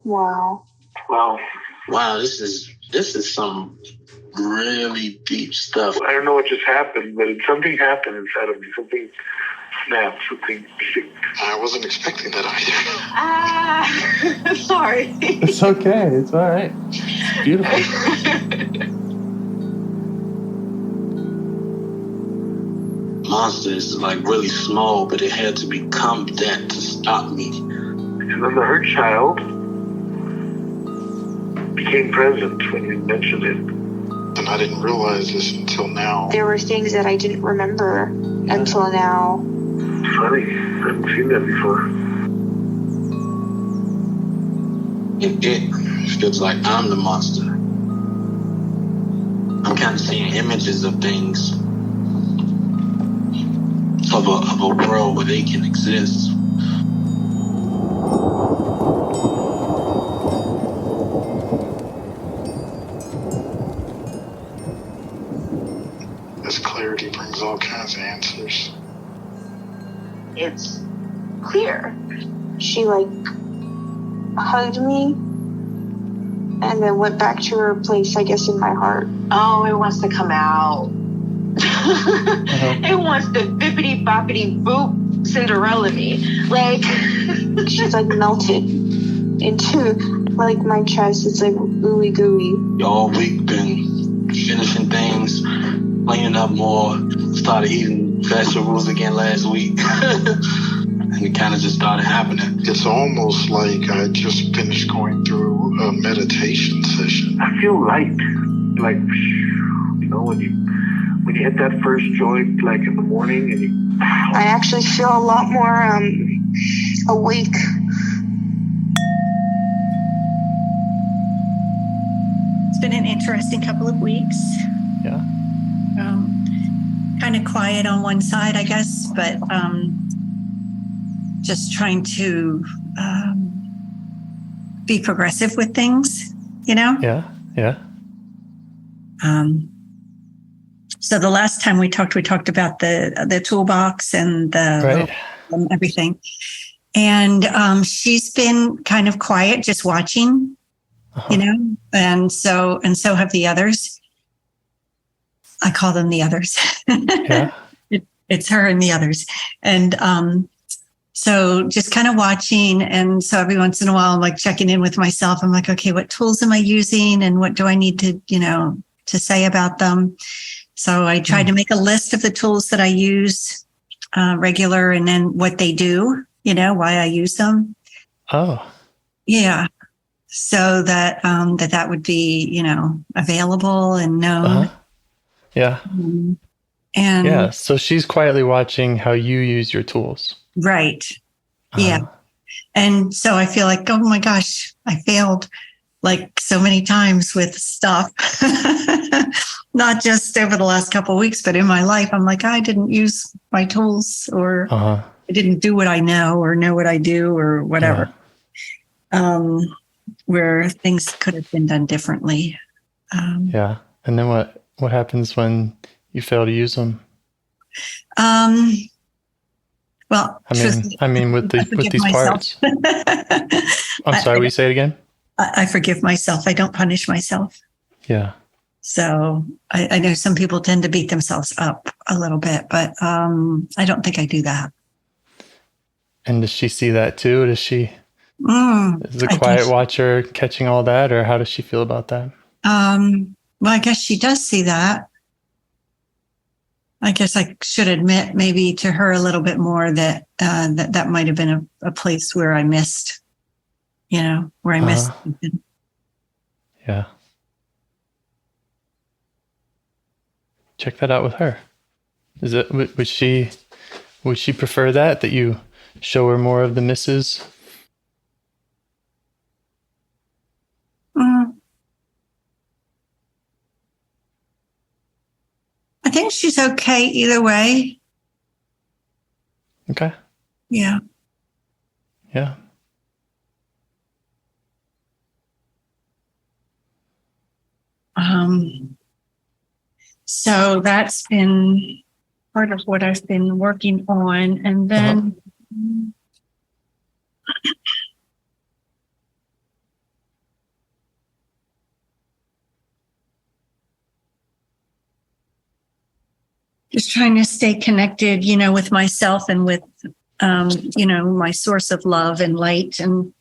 Wow. Wow, this is some really deep stuff. I don't know what just happened, but something happened inside of me. Something snapped, something clicked. I wasn't expecting that either. Sorry. It's okay. It's all right. It's beautiful. Monster is like really small, but it had to become that to stop me. And then the hurt child became present when you mentioned it. And I didn't realize this until now. There were things that I didn't remember until now. Funny, I haven't seen that before. And it feels like I'm the monster. I'm kind of seeing images of things, of a world where they can exist. This clarity brings all kinds of answers. It's clear. She hugged me and then went back to her place, I guess, in my heart. Oh, it wants to come out. It wants to bippity boppity boop Cinderella me. She's melted into my chest. It's ooey gooey. All week been finishing things, cleaning up more, started eating vegetables again last week. And it kind of just started happening. It's almost like I just finished going through a meditation session. I feel light. When you hit that first joint, in the morning, and I actually feel a lot more awake. It's been an interesting couple of weeks. Yeah. Kind of quiet on one side, I guess, but just trying to be progressive with things, Yeah. So the last time we talked about the toolbox and the and everything. And she's been kind of quiet, just watching, and so have the others. I call them the others. Yeah. It's her and the others. And so just kind of watching. And so every once in a while, I'm checking in with myself. I'm okay, what tools am I using? And what do I need to, to say about them? So I tried to make a list of the tools that I use regular and then what they do, why I use them. Oh. Yeah. So that that would be, available and known. Uh-huh. Yeah. And yeah. So she's quietly watching how you use your tools. Right. Yeah. And so I feel oh my gosh, I failed so many times with stuff, not just over the last couple of weeks, but in my life. I'm I didn't use my tools, or I didn't do what I know what I do, or whatever. Yeah. Where things could have been done differently. Yeah. And then what happens when you fail to use them? Well, I mean, with these parts. I'm sorry. Will you say it again? I forgive myself. I don't punish myself. Yeah. So I know some people tend to beat themselves up a little bit, but I don't think I do that. And does she see that too? Does she? Is the quiet watcher catching all that, or how does she feel about that? Well, I guess she does see that. I guess I should admit maybe to her a little bit more that that might have been a place where I missed, where I missed something. Yeah. Check that out with her. Would she prefer that you show her more of the misses? I think she's okay either way. Okay. Yeah. Yeah. So that's been part of what I've been working on. And then just trying to stay connected, with myself and with, my source of love and light, and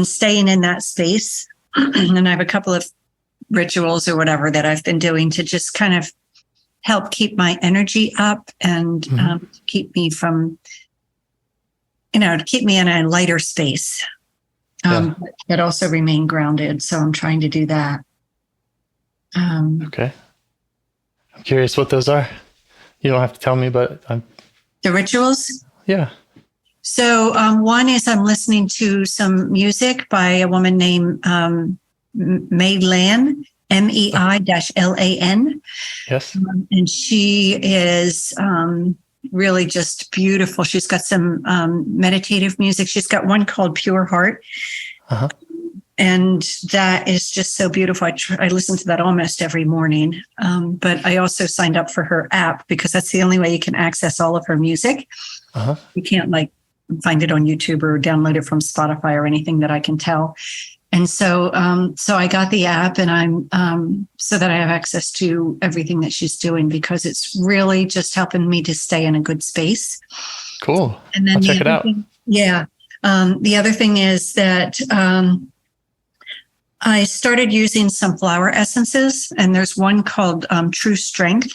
staying in that space. And I have a couple of rituals or whatever that I've been doing to just kind of help keep my energy up and keep me from, to keep me in a lighter space, but also remain grounded. So I'm trying to do that. Okay. I'm curious what those are. You don't have to tell me, but the rituals? Yeah. So one is I'm listening to some music by a woman named Mei-Lan, MEI-LAN. Yes. And she is really just beautiful. She's got some meditative music. She's got one called Pure Heart. Uh-huh. And that is just so beautiful. I listen to that almost every morning. But I also signed up for her app because that's the only way you can access all of her music. Uh-huh. You can't find it on YouTube or download it from Spotify or anything that I can tell. And so I got the app, and I'm so that I have access to everything that she's doing, because it's really just helping me to stay in a good space. Cool. And then I'll check it out. The other thing is that I started using some flower essences, and there's one called True Strength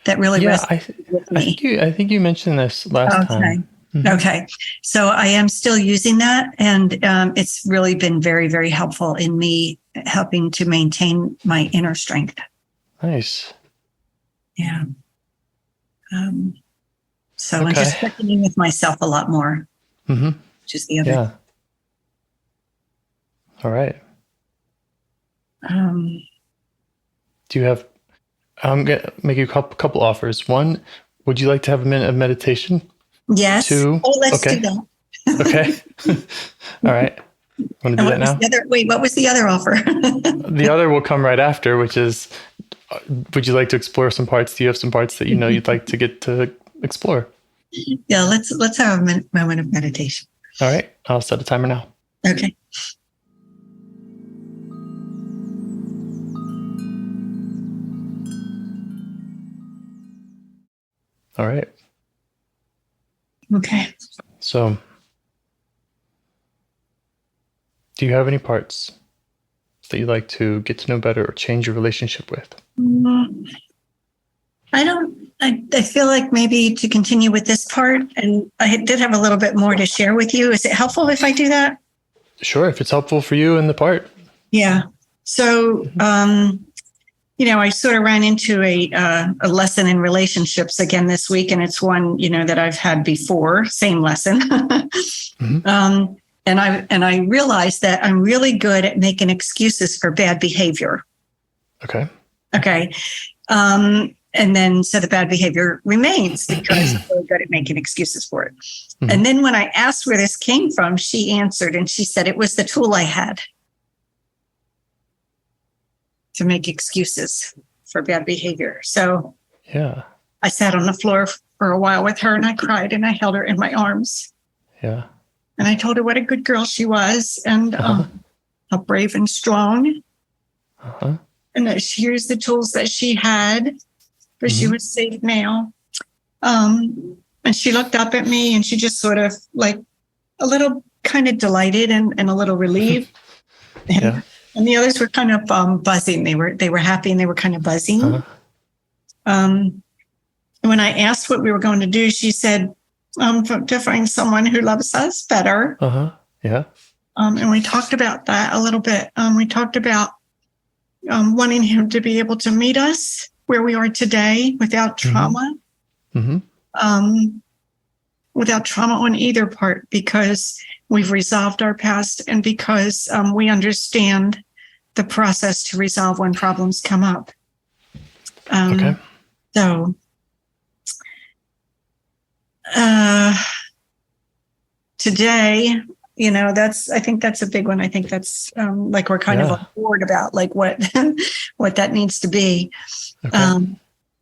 that really resonated with me. I think you mentioned this last time. Mm-hmm. Okay. So I am still using that, and it's really been very, very helpful in me helping to maintain my inner strength. Nice. Yeah. So I'm just checking in with myself a lot more, which is the other. Yeah. All right. Do you have, I'm going to make you a couple offers. One, would you like to have a minute of meditation? Yes. Two. Oh, let's do that. Okay. All right. Want to do that now? What was the other offer? The other will come right after, which is, would you like to explore some parts? Do you have some parts that you'd like to get to explore? Yeah, let's have a moment of meditation. All right. I'll set a timer now. Okay. All right. Okay. So, do you have any parts that you'd like to get to know better or change your relationship with? I don't. I feel like maybe to continue with this part, and I did have a little bit more to share with you. Is it helpful if I do that? Sure, if it's helpful for you in the part. Yeah. So, I sort of ran into a lesson in relationships again this week, and it's one, that I've had before, same lesson. And I realized that I'm really good at making excuses for bad behavior. Okay. And then so the bad behavior remains because I'm really good at making excuses for it. Mm-hmm. And then when I asked where this came from, she answered, and she said it was the tool I had to make excuses for bad behavior. So yeah, I sat on the floor for a while with her, and I cried, and I held her in my arms. Yeah. And I told her what a good girl she was, and how brave and strong. And that she used the tools that she had, but she was safe now. And she looked up at me, and she just sort of a little kind of delighted and a little relieved. And the others were kind of buzzing. They were happy, and they were kind of buzzing. And when I asked what we were going to do, she said, to find someone who loves us better. Yeah. And we talked about that a little bit. We talked about wanting him to be able to meet us where we are today without trauma. Without trauma on either part, because we've resolved our past, and because we understand the process to resolve when problems come up. So today, I think that's a big one. I think that's we're kind of on board about what what that needs to be.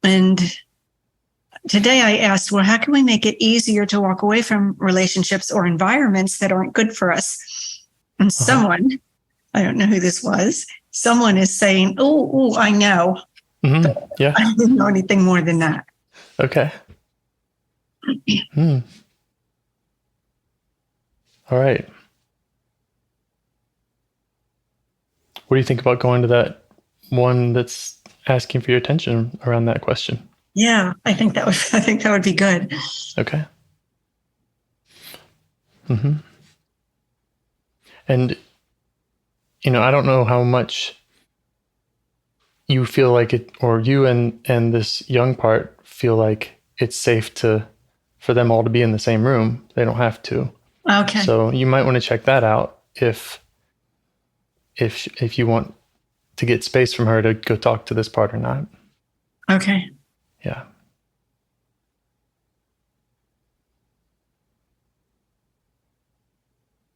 And today I asked, well, how can we make it easier to walk away from relationships or environments that aren't good for us? And someone, I don't know who this was, someone is saying, oh, I know. Yeah. I didn't know anything more than that. Okay. All right. What do you think about going to that one that's asking for your attention around that question? Yeah, I think that would be good. Okay. And I don't know how much you feel like it, or you and this young part feel like it's safe for them all to be in the same room. They don't have to. Okay. So you might want to check that out if you want to get space from her to go talk to this part or not. Okay. Yeah.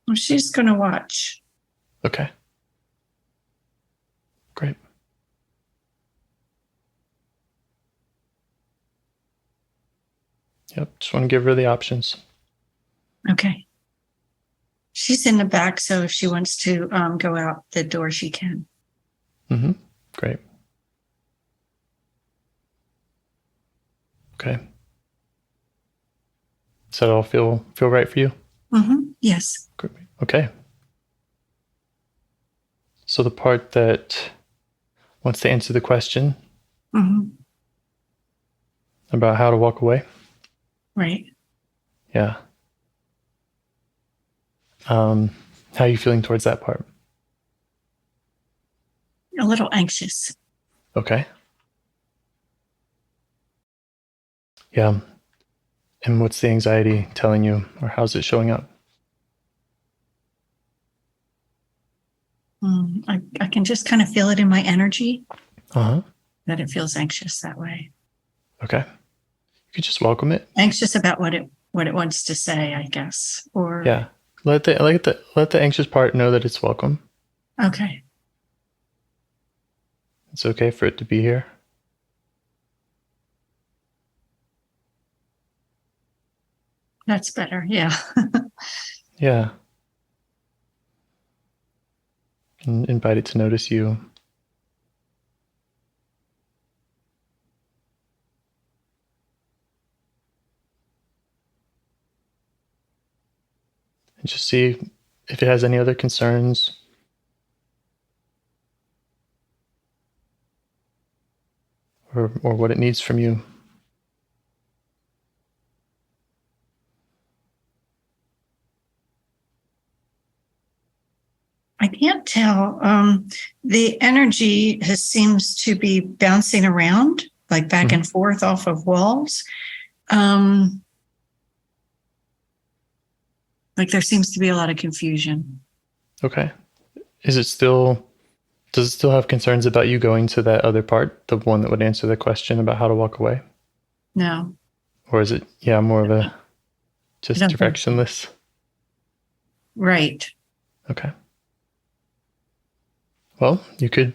Well, she's going to watch. Okay. Great. Yep. Just want to give her the options. Okay. She's in the back, so if she wants to go out the door, she can. Great. Okay. Does that all feel right for you? Yes. Great. Okay. So the part that wants to answer the question about how to walk away. Right. Yeah. How are you feeling towards that part? A little anxious. Okay. Yeah. And what's the anxiety telling you, or how's it showing up? I can just kind of feel it in my energy. That it feels anxious that way. Okay. You could just welcome it. Anxious about what it wants to say, I guess. Or yeah. Let the anxious part know that it's welcome. Okay. It's okay for it to be here. That's better. Yeah. Yeah. And invite it to notice you. And just see if it has any other concerns. Or what it needs from you. I can't tell. The energy seems to be bouncing around, like back and forth off of walls. Like there seems to be a lot of confusion. Okay. Does it still have concerns about you going to that other part, the one that would answer the question about how to walk away? No. Or is it, more of a just directionless? Right. Okay. Well, you could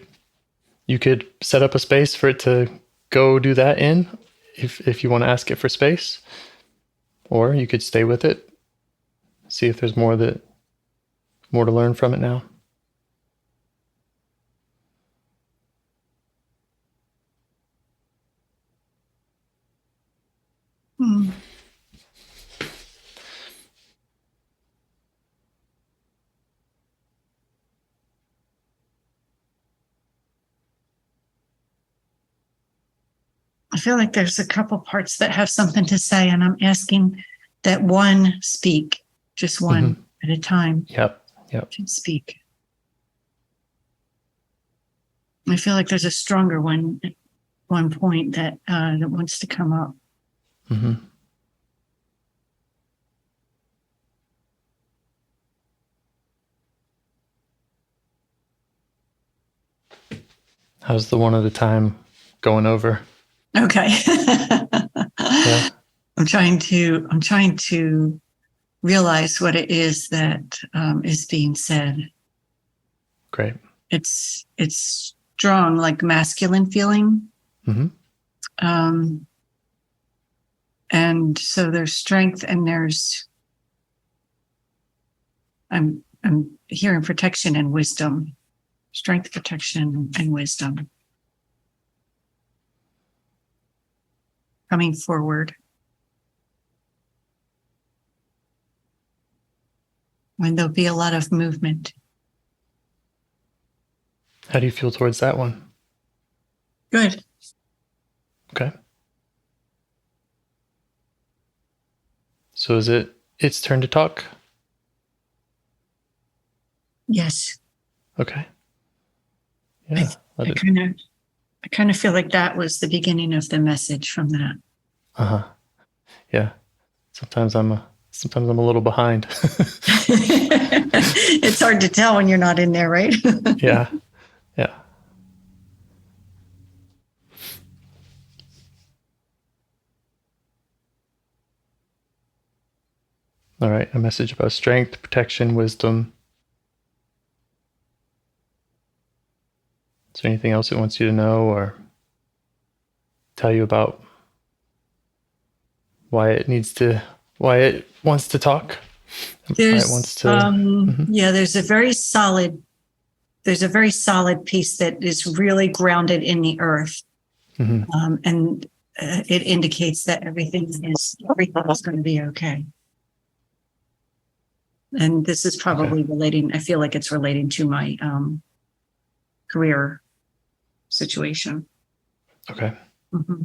set up a space for it to go do that in, if you want to ask it for space, or you could stay with it, see if there's more to learn from it now. I feel like there's a couple parts that have something to say, and I'm asking that one speak, just one at a time. Yep. To speak. I feel like there's a stronger one at one point that wants to come up. How's the one at a time going over? Okay. Yeah. I'm trying to realize what it is that is being said. Great. It's strong, like masculine feeling. And so there's strength, and I'm hearing protection and wisdom. Strength, protection, and wisdom. coming forward. And there'll be a lot of movement. How do you feel towards that one? Good. Okay. So is it its turn to talk? Yes. Okay. Yeah. I kind of feel like that was the beginning of the message from that. Uh-huh. Yeah. Sometimes I'm a little behind. It's hard to tell when you're not in there, right? Yeah. Yeah. All right. A message about strength, protection, wisdom. Is there anything else it wants you to know or tell you about why it wants to talk? There's Why it wants to, yeah, there's a very solid piece that is really grounded in the earth. And it indicates that everything is going to be okay. And this is probably relating, I feel like it's relating to my career situation. Okay. Mm-hmm.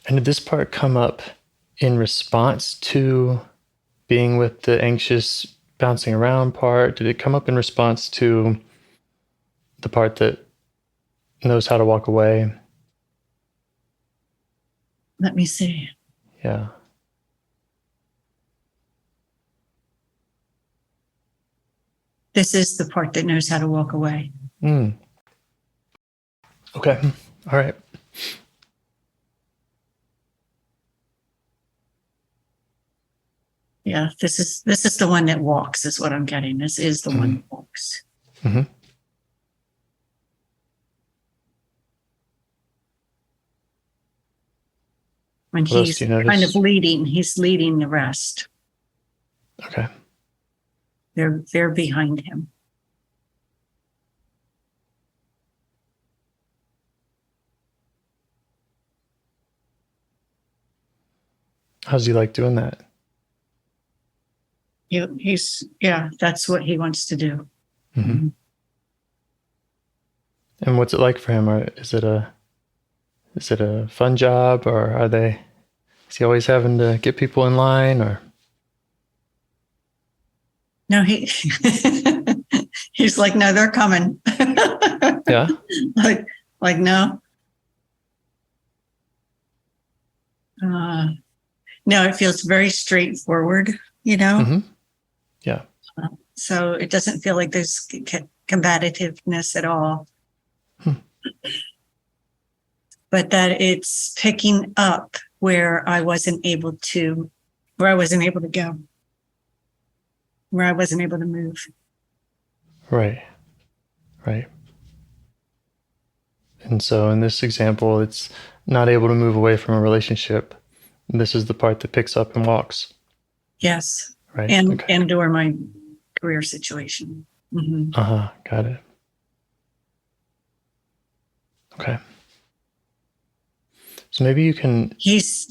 And did this part come up in response to being with the anxious bouncing around part? Did it come up in response to the part that knows how to walk away? Let me see. Yeah. This is the part that knows how to walk away. Okay. All right. Yeah, this is the one that walks, is what I'm getting. This is the one that walks. Mm-hmm. When he's kind of leading, he's leading the rest. Okay. They're behind him. How's he like doing that? That's what he wants to do. Mm-hmm. And what's it like for him? Or is it a fun job, or is he always having to get people in line, or? No, he's like, no, they're coming. Yeah. like no. No, it feels very straightforward, Mm-hmm. Yeah. So it doesn't feel like there's combativeness at all. But that it's picking up where I wasn't able to go, where I wasn't able to move. Right. And so in this example, it's not able to move away from a relationship. This is the part that picks up and walks. Yes. Right. And or my career situation. Mm-hmm. Got it. Okay. So maybe you can. He's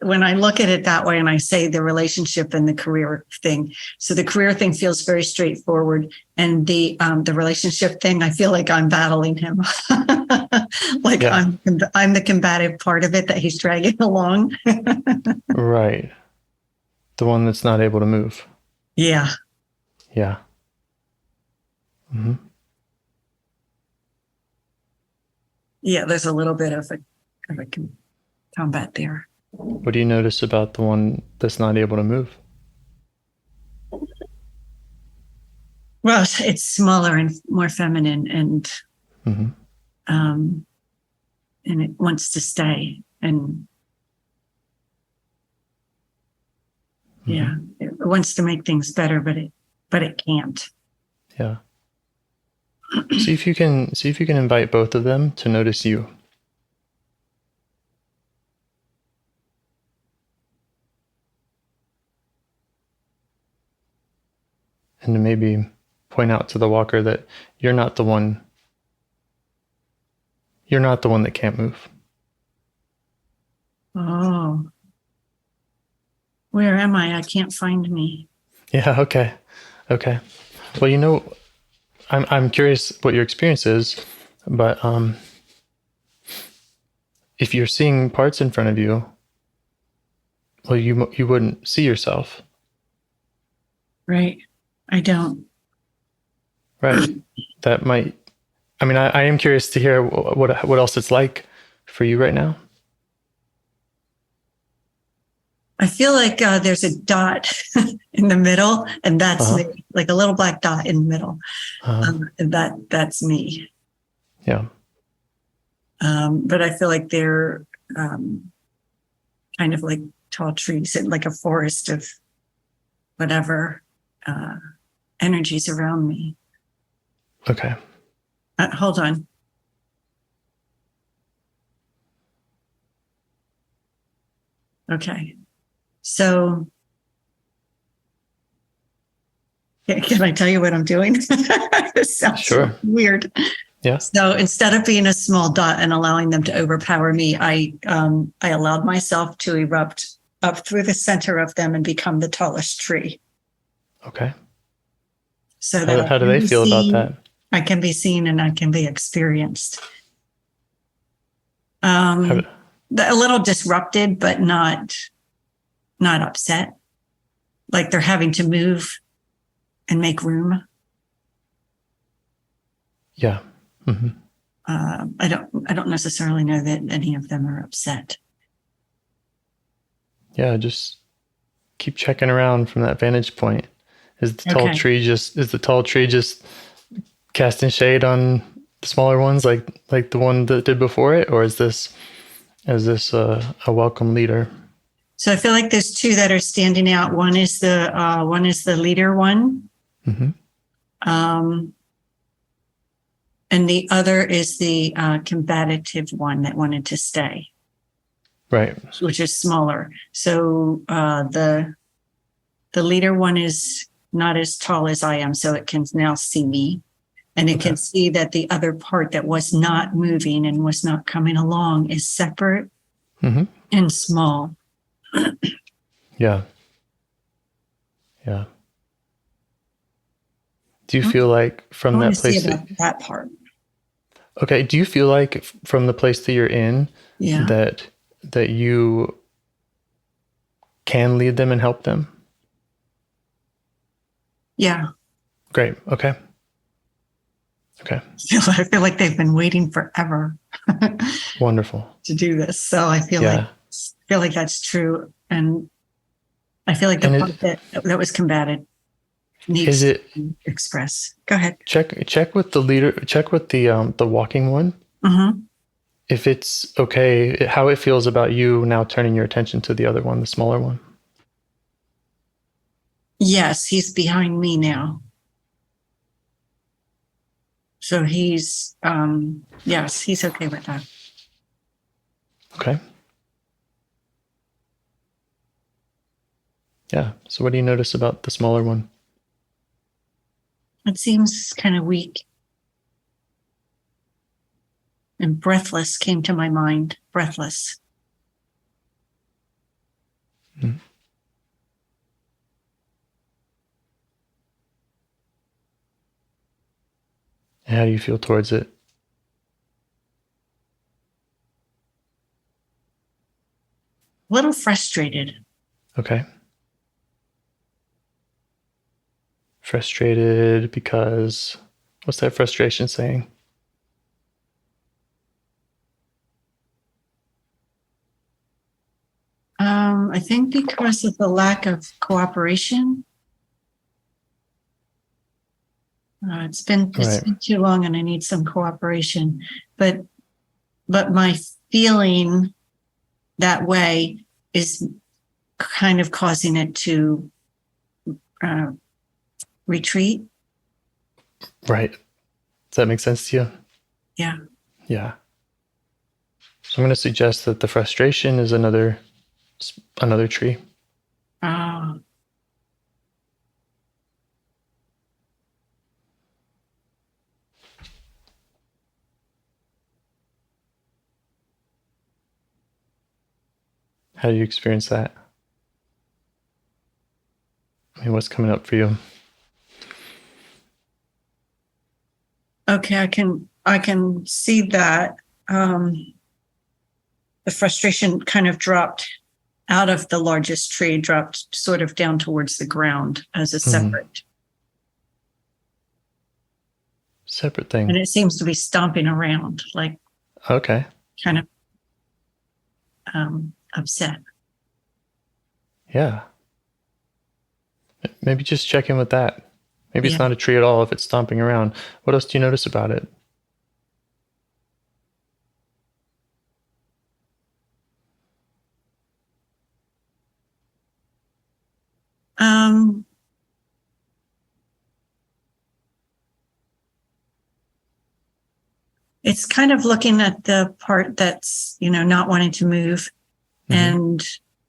when I look at it that way and I say the relationship and the career thing. So the career thing feels very straightforward, and the relationship thing, I feel like I'm battling him. Like I'm the combative part of it that he's dragging along. Right. The one that's not able to move. Yeah. Yeah. Mm-hmm. Yeah, there's a little bit of a combat there. What do you notice about the one that's not able to move? Well, it's smaller and more feminine, and and it wants to stay, and it wants to make things better, but it can't. Yeah. See if you can invite both of them to notice you. And to maybe point out to the walker that you're not the one You're not the one that can't move. Oh. Where am I? I can't find me. Yeah, okay. Okay. Well, I'm curious what your experience is, but if you're seeing parts in front of you, well, you wouldn't see yourself. Right. I don't. Right. That might, I mean, I am curious to hear what else it's like for you right now. I feel like there's a dot in the middle, and that's Uh-huh. me, like a little black dot in the middle. Uh-huh. And that's me. Yeah. But I feel like they're kind of like tall trees and like a forest of whatever energies around me. Okay. Hold on. Okay. So can I tell you what I'm doing? This sounds Sure. so weird. Yeah. So instead of being a small dot and allowing them to overpower me, I allowed myself to erupt up through the center of them and become the tallest tree. Okay. So How do they feel about that? I can be seen and I can be experienced. How- A little disrupted, but not upset. Like they're having to move and make room. Yeah. Mm-hmm. I don't necessarily know that any of them are upset. Yeah. Just keep checking around from that vantage point. Is the tall tree just casting shade on the smaller ones, like the one that did before it, or is this a welcome leader? So I feel like there's two that are standing out. One is the leader one, Mm-hmm. And the other is the combative one that wanted to stay, Right. which is smaller. So the leader one is not as tall as I am, so it can now see me. And it can see that the other part that was not moving and was not coming along is separate and small. Yeah. Yeah. Do you feel like from that place that part? Okay. Do you feel like from the place that you're in, that you can lead them and help them? Yeah. Great. Okay. Okay. I feel like they've been waiting forever. Wonderful. To do this. So I feel like that's true. And I feel like the part that was combated needs to express. Go ahead. Check with the leader, check with the walking one. Mm-hmm. If it's okay, how it feels about you now turning your attention to the other one, the smaller one. Yes, he's behind me now. So he's he's okay with that. Okay. Yeah. So what do you notice about the smaller one? It seems kind of weak. And breathless came to my mind. Breathless. Mm-hmm. How do you feel towards it? A little frustrated. Okay. Frustrated because what's that frustration saying? I think because of the lack of cooperation. It's been too long and I need some cooperation. But my feeling that way is kind of causing it to retreat. Right. Does that make sense to you? Yeah. Yeah. So I'm going to suggest that the frustration is another tree. Oh. How do you experience that? I mean, what's coming up for you? Okay, I can see that. The frustration kind of dropped out of the largest tree, dropped sort of down towards the ground as a separate. Separate thing. And it seems to be stomping around, like Okay. kind of upset. Yeah. Maybe just check in with that. Maybe it's Yeah. not a tree at all if it's stomping around. What else do you notice about it? It's kind of looking at the part that's, not wanting to move and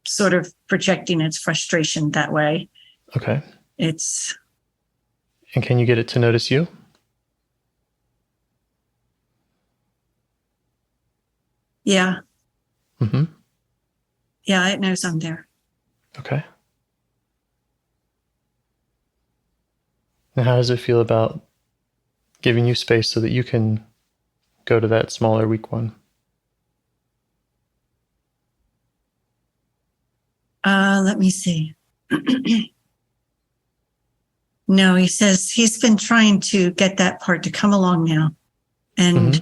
sort of projecting its frustration that way. Okay. And can you get it to notice you? Yeah. Mm-hmm. Yeah, it knows I'm there. Okay. Now, how does it feel about giving you space so that you can go to that smaller, weak one? Let me see. No, he says he's been trying to get that part to come along now. And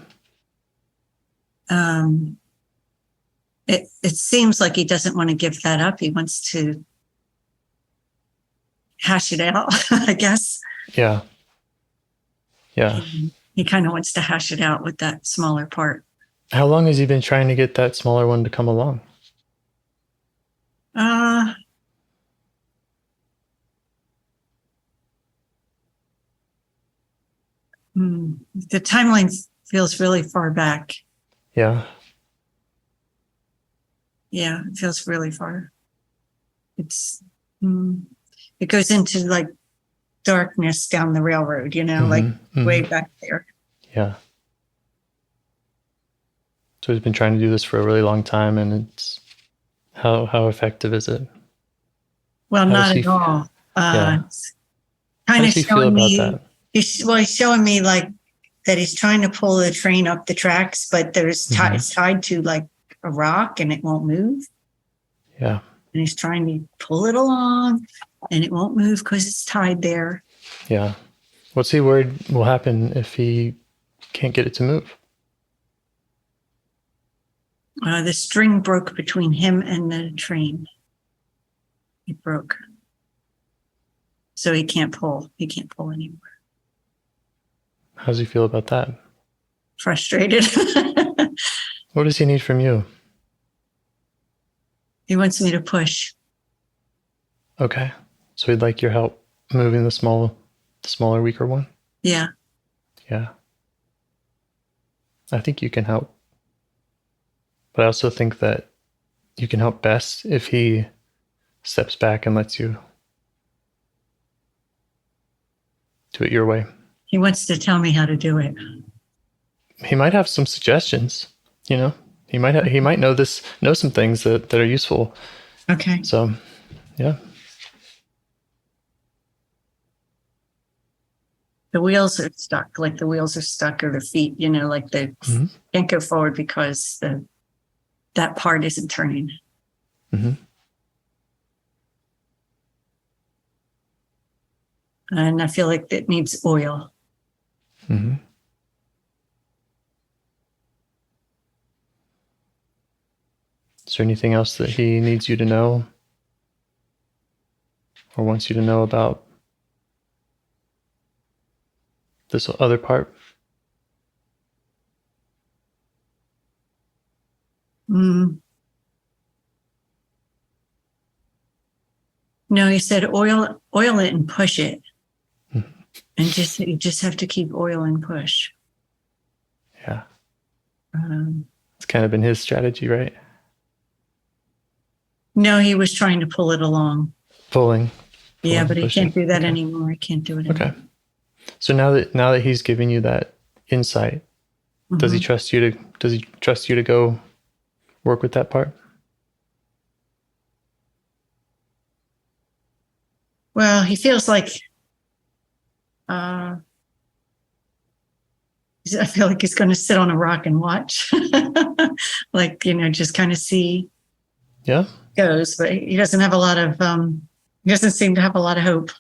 it seems like he doesn't want to give that up. He wants to hash it out, I guess. Yeah. Yeah. He kind of wants to hash it out with that smaller part. How long has he been trying to get that smaller one to come along? The timeline feels really far back. Yeah. Yeah, it feels really far. It goes into like darkness down the railroad, way back there. Yeah. So he's been trying to do this for a really long time, and it's how effective is it? Well, not at all. It's kind of showing me. He's showing me like that he's trying to pull the train up the tracks, but it's tied to like a rock and it won't move. Yeah. And he's trying to pull it along and it won't move because it's tied there. Yeah. What's he worried will happen if he can't get it to move? The string broke between him and the train. It broke. So he can't pull. He can't pull anymore. How does he feel about that? Frustrated. What does he need from you? He wants me to push. Okay. So he'd like your help moving the smaller, weaker one? Yeah. Yeah. I think you can help. But I also think that you can help best if he steps back and lets you do it your way. He wants to tell me how to do it. He might have some suggestions, He might know some things that are useful. Okay. So, yeah. The wheels are stuck, like the wheels are stuck or the feet, like they can't go forward because that part isn't turning. Mm-hmm. And I feel like it needs oil. Mm-hmm. Is there anything else that he needs you to know or wants you to know about this other part? No, he said oil it and push it. And you just have to keep oil and push. Yeah. It's kind of been his strategy, right? No, he was trying to pull it along. Pulling Yeah, but he pushing. can't do that anymore. He can't do it anymore. Okay. So now that he's giving you that insight, does he trust you to go work with that part? Well, he feels like I feel like he's going to sit on a rock and watch, like, just kind of see Yeah. goes, but he doesn't have a lot of, he doesn't seem to have a lot of hope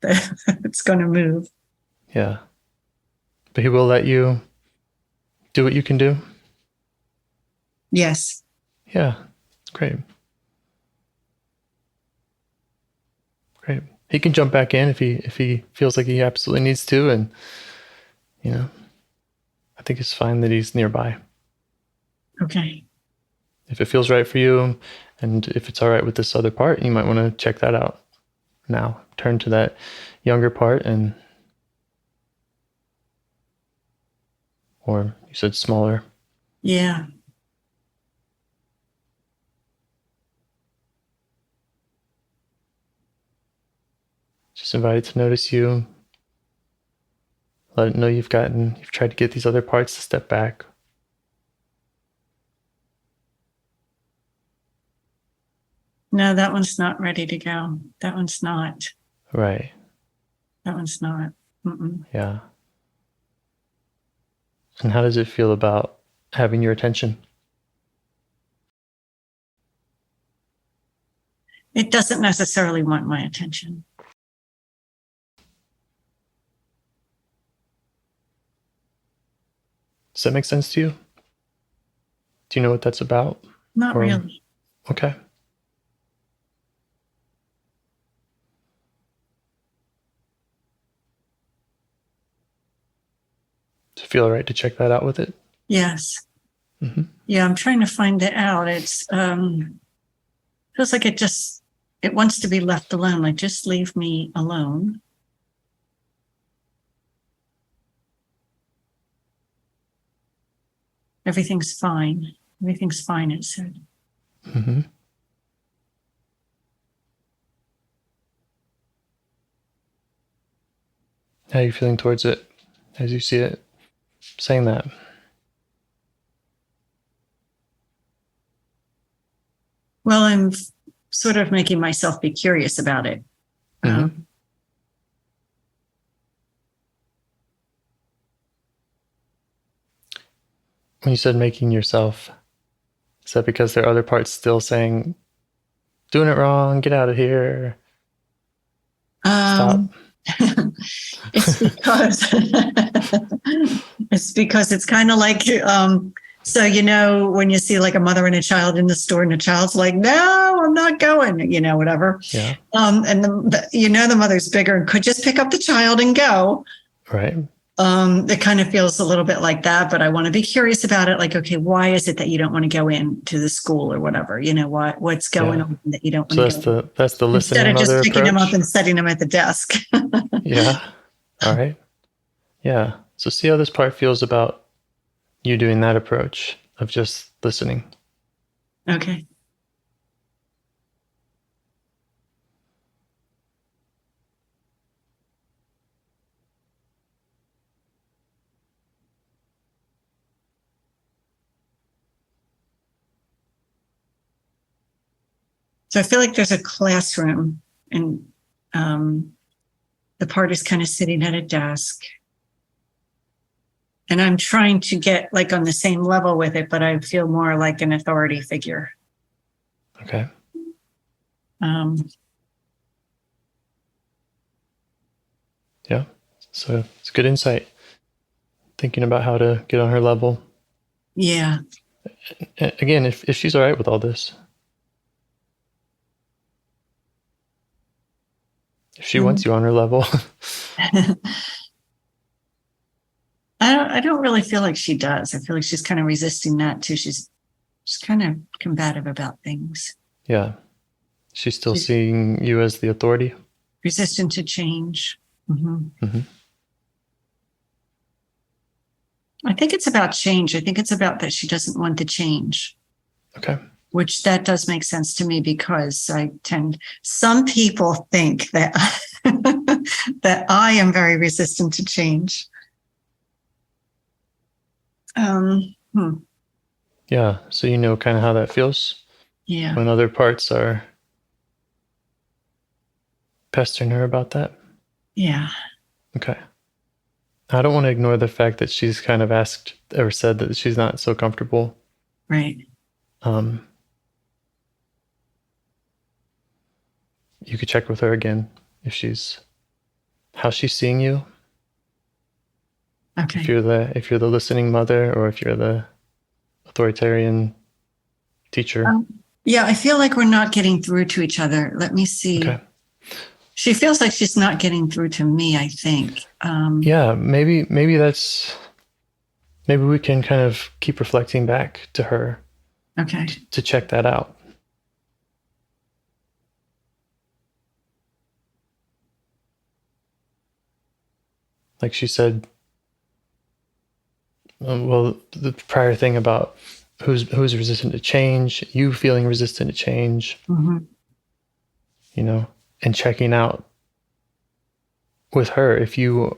that it's going to move. Yeah. But he will let you do what you can do. Yes. Yeah. Great. Great. He can jump back in if he feels like he absolutely needs to, and I think it's fine that he's nearby. Okay. If it feels right for you, and if it's all right with this other part, you might want to check that out now. Turn to that younger part, or you said smaller. Yeah. Just invite it to notice you. Let it know you've tried to get these other parts to step back. No, that one's not ready to go. That one's not. Right. That one's not. Mm-mm. Yeah. And how does it feel about having your attention? It doesn't necessarily want my attention. Does that make sense to you? Do you know what that's about? Not really. Okay. Does it feel all right to check that out with it? Yes. Mm-hmm. Yeah, I'm trying to find it out. It's feels like it wants to be left alone. Like, just leave me alone. Everything's fine. Everything's fine, it said. Mm-hmm. How are you feeling towards it as you see it saying that? Well, I'm sort of making myself be curious about it. Mm-hmm. When you said making yourself, is that because there are other parts still saying, doing it wrong, get out of here, stop? It's because it's kind of like so when you see like a mother and a child in the store and the child's like, no, I'm not going, whatever. Yeah. And the mother's bigger and could just pick up the child and go. Right. It kind of feels a little bit like that, but I want to be curious about it. Like, okay, why is it that you don't want to go into the school or whatever? What's going on that you don't want to go? That's the listening instead of just picking approach. them up and setting them at the desk. Yeah. All right. Yeah. So see how this part feels about you doing that approach of just listening. Okay. So I feel like there's a classroom and the part is kind of sitting at a desk. And I'm trying to get like on the same level with it, but I feel more like an authority figure. Okay. Yeah. So it's good insight. Thinking about how to get on her level. Yeah. Again, if she's all right with all this. If she wants you on her level. I don't really feel like she does. I feel like she's kind of resisting that too. She's kind of combative about things. Yeah. She's seeing you as the authority. Resistant to change. Mm-hmm. Mm-hmm. I think it's about change. I think it's about that she doesn't want the change. Okay. Which that does make sense to me because some people think that that I am very resistant to change. Yeah. So you know kind of how that feels. Yeah. When other parts are pestering her about that? Yeah. Okay. I don't want to ignore the fact that she's kind of asked or said that she's not so comfortable. Right. You could check with her again how she's seeing you. Okay. If you're the listening mother, or if you're the authoritarian teacher. Yeah, I feel like we're not getting through to each other. Let me see. Okay. She feels like she's not getting through to me, I think. Yeah, maybe we can kind of keep reflecting back to her. Okay. To check that out. Like she said, well, the prior thing about who's resistant to change, you feeling resistant to change, Mm-hmm. you know, and checking out with her if you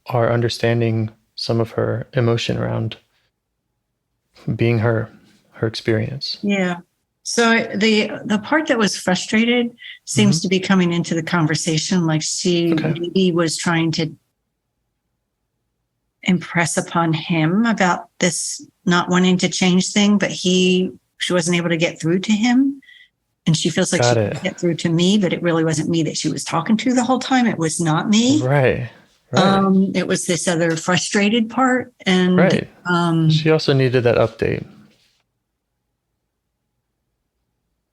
are understanding some of her emotion around being her experience. Yeah. So the part that was frustrated seems to be coming into the conversation, like she maybe was trying to impress upon him about this not wanting to change thing, but she wasn't able to get through to him. And she feels like she could get through to me, but it really wasn't me that she was talking to the whole time. It was not me. Right. It was this other frustrated part. And she also needed that update.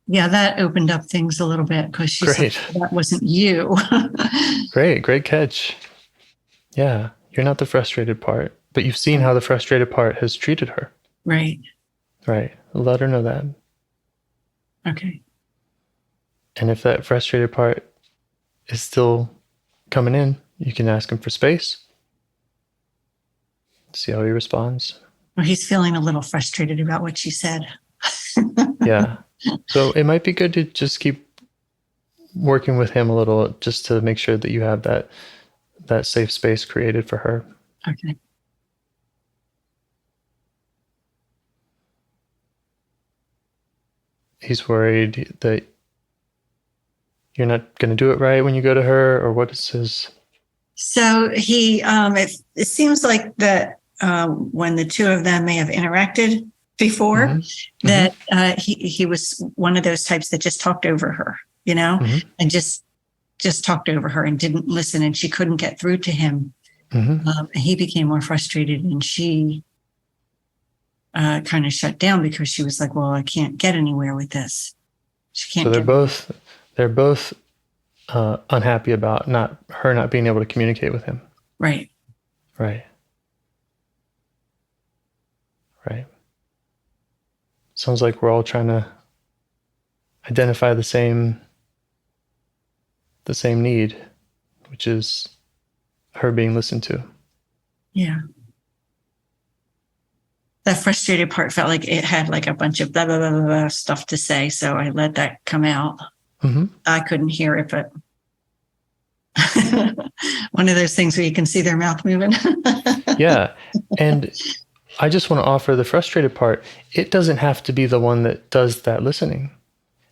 Yeah, that opened up things a little bit because she's like, that wasn't you. Great catch. Yeah, you're not the frustrated part, but you've seen how the frustrated part has treated her. Right. Let her know that. Okay. And if that frustrated part is still coming in, you can ask him for space. See how he responds. Well, he's feeling a little frustrated about what she said. Yeah. So it might be good to just keep working with him a little, just to make sure that you have that safe space created for her. Okay. He's worried that you're not going to do it right when you go to her, or what is his? So he, it seems like that when the two of them may have interacted before, that he was one of those types that just talked over her, you know, and just talked over her and didn't listen, and she couldn't get through to him. He became more frustrated, and she kind of shut down because she was like, well, I can't get anywhere with this. She can't. So they're both unhappy about not being able to communicate with him. Right. Sounds like we're all trying to identify the same need, which is her being listened to. Yeah. That frustrated part felt like it had like a bunch of blah, blah, blah, blah, blah stuff to say. So I let that come out. I couldn't hear it, but one of those things where you can see their mouth moving. Yeah. And I just want to offer the frustrated part. It doesn't have to be the one that does that listening.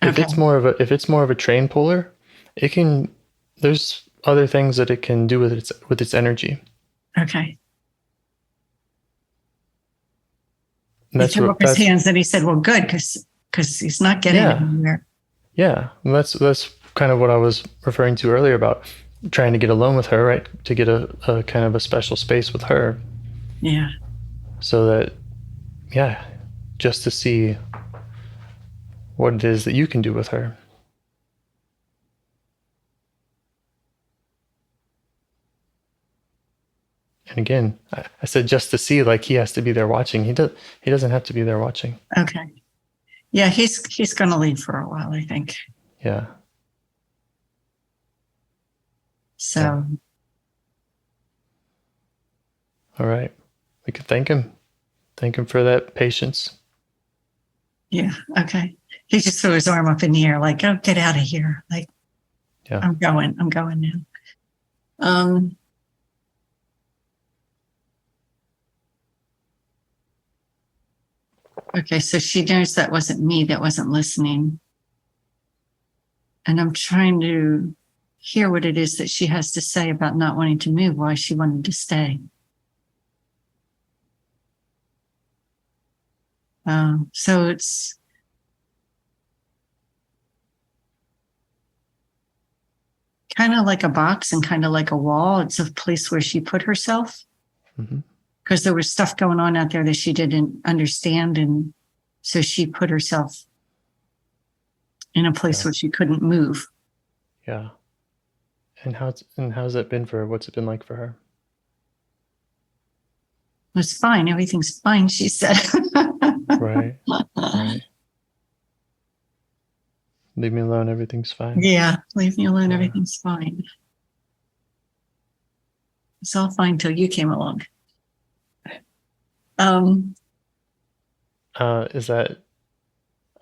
If it's more of a train puller, there's other things that it can do with its energy. Okay. He threw up his hands and he said, well, good, because he's not getting anywhere. Yeah. And that's kind of what I was referring to earlier about trying to get alone with her, right? To get a kind of a special space with her. Yeah. So that, just to see what it is that you can do with her. And again, I said just to see, like he has to be there watching. He doesn't have to be there watching. Okay. Yeah, he's going to leave for a while, I think. Yeah. So. Yeah. All right. We could thank him. Thank him for that patience. Yeah. Okay. He just threw his arm up in the air, like, "Oh, get out of here!" Like, yeah. I'm going now. Okay, so she knows that wasn't me, that wasn't listening. And I'm trying to hear what it is that she has to say about not wanting to move, why she wanted to stay. So it's kind of like a box and kind of like a wall. It's a place where she put herself because there was stuff going on out there that she didn't understand. And so she put herself in a place where she couldn't move. Yeah. And how's it been for her? What's it been like for her? It's fine. Everything's fine, she said. Right. Leave me alone. Everything's fine. Yeah. Leave me alone. Everything's fine. It's all fine till you came along. Is that,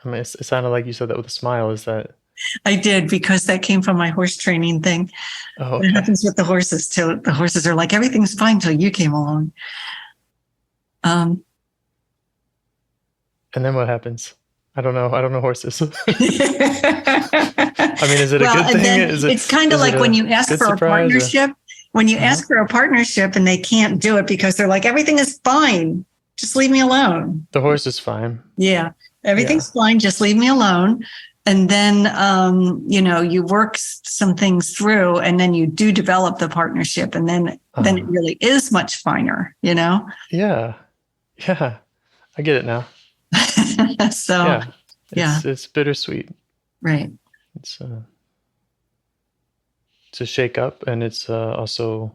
I mean, it sounded like you said that with a smile. Is that? I did, because that came from my horse training thing. Oh, okay. It happens with the horses too. The horses are like, everything's fine till you came along. And then what happens? I don't know horses. I mean, is it a good thing? It's kind of like when you ask for a partnership. When you ask for a partnership and they can't do it because they're like, everything is fine. Just leave me alone. The horse is fine. Yeah. Everything's fine. Just leave me alone. And then, you work some things through, and then you do develop the partnership. And then it really is much finer, Yeah. Yeah. I get it now. So, it's bittersweet. Right. It's a shake up, and it's also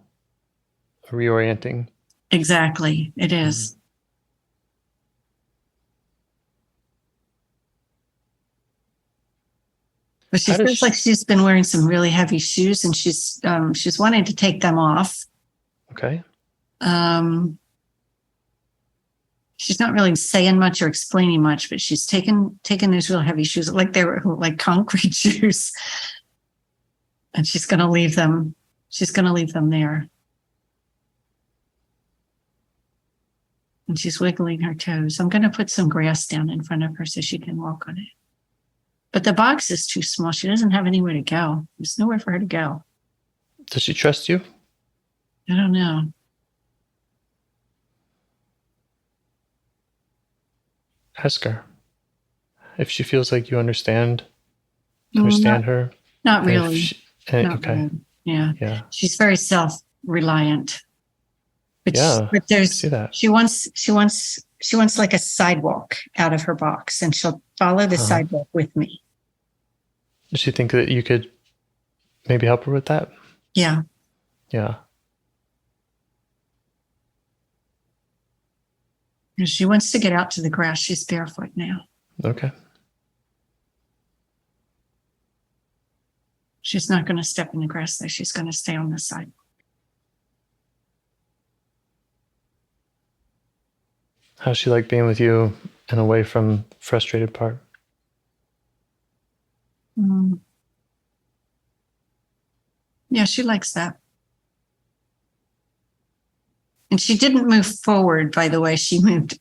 reorienting. Exactly. It is. But she feels like she's been wearing some really heavy shoes, and she's wanting to take them off. Okay. She's not really saying much or explaining much, but she's taken those real heavy shoes, like they were like concrete shoes, and she's going to leave them. She's going to leave them there, and she's wiggling her toes. I'm going to put some grass down in front of her so she can walk on it. But the box is too small. She doesn't have anywhere to go. There's nowhere for her to go. Does she trust you? I don't know. Ask her if she feels like you understand her. Not really. Okay. Really. Yeah. She's very self-reliant. But I see that. She wants like a sidewalk out of her box, and she'll follow the sidewalk with me. Does she think that you could maybe help her with that? Yeah. Yeah. She wants to get out to the grass. She's barefoot now. Okay. She's not going to step in the grass though. She's going to stay on the sidewalk. How's she like being with you and away from frustrated part? Yeah, she likes that. And she didn't move forward, by the way. She moved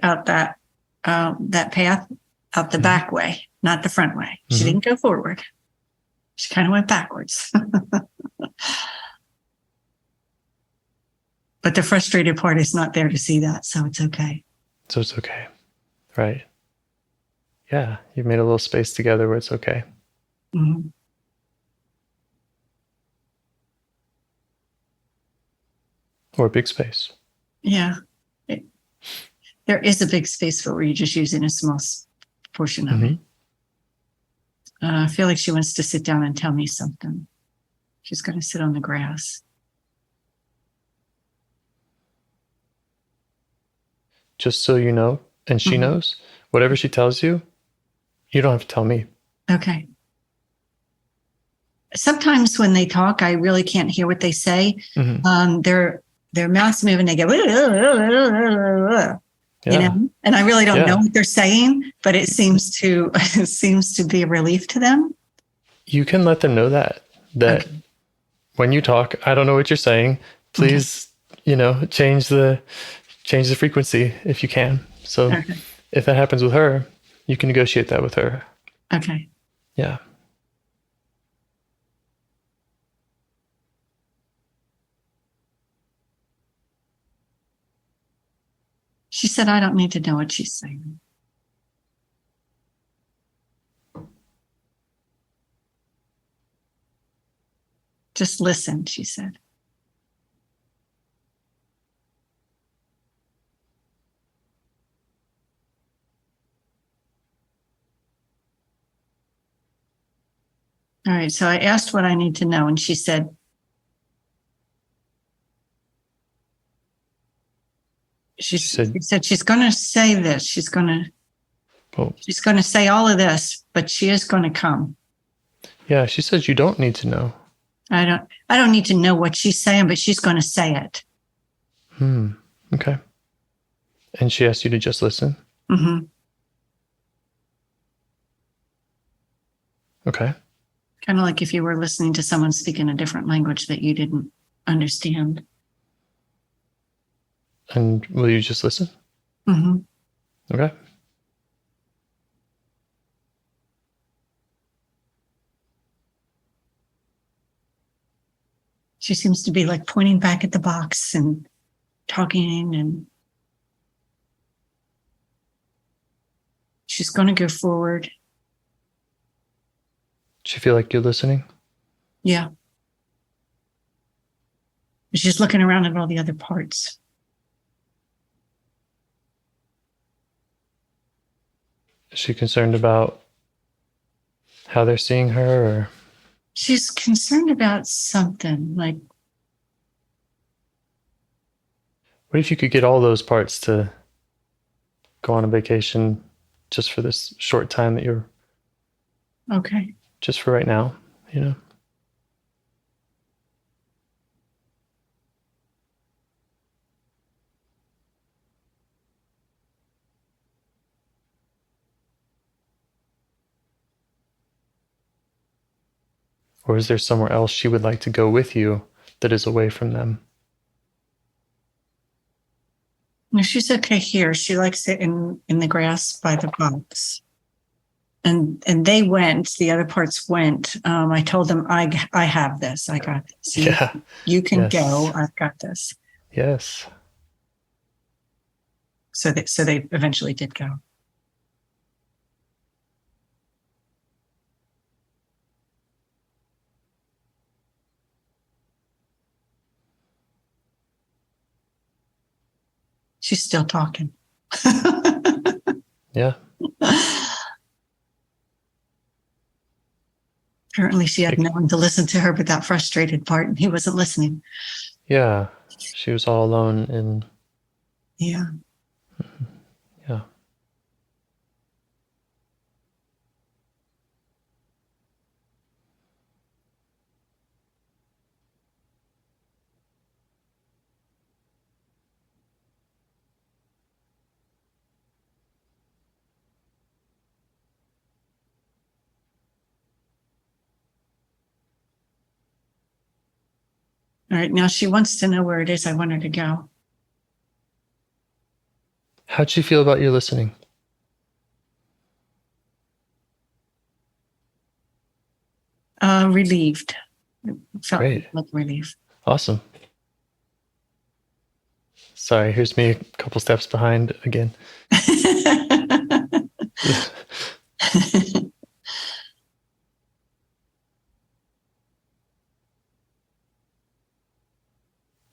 out that path out the back way, not the front way. She didn't go forward. She kind of went backwards. But the frustrated part is not there to see that, so it's okay. So it's okay. Right. Yeah, you've made a little space together where it's okay. Mm-hmm. Or a big space. Yeah. There is a big space, but we're just using a small portion of it. I feel like she wants to sit down and tell me something. She's going to sit on the grass. Just so you know, and she knows, whatever she tells you, you don't have to tell me. Okay. Sometimes when they talk, I really can't hear what they say. Their mouths move and they go, you know, and I really don't know what they're saying, but it seems to be a relief to them. You can let them know that when you talk, I don't know what you're saying. Please, change the frequency if you can. So if that happens with her, you can negotiate that with her. Okay. Yeah. She said, I don't need to know what she's saying. Just listen, she said. All right, so I asked what I need to know, and she said, she said she's going to say this. She's going to say all of this, but she is going to come. Yeah, she says you don't need to know. I don't need to know what she's saying, but she's going to say it. Okay. And she asked you to just listen? Mm-hmm. Okay. Kind of like if you were listening to someone speaking a different language that you didn't understand. And will you just listen? Mm-hmm. Okay. She seems to be like pointing back at the box and talking, and she's going to go forward. Do you feel like you're listening? Yeah. She's looking around at all the other parts. Is she concerned about how they're seeing her, or? She's concerned about something like. What if you could get all those parts to go on a vacation just for this short time that you're. Okay. Just for right now, you know? Or is there somewhere else she would like to go with you that is away from them? No, she's okay here. She likes it in the grass by the box. And they went, the other parts went. I told them, I have this. I got this. You can go. I've got this. Yes. So they eventually did go. She's still talking. Yeah. Apparently she had no one to listen to her but that frustrated part, and he wasn't listening. Yeah. She was all alone in. Yeah. Yeah. All right. Now she wants to know where it is I want her to go. How'd she feel about your listening? Relieved. Felt Great. like relief. Awesome. Sorry, here's me a couple steps behind again.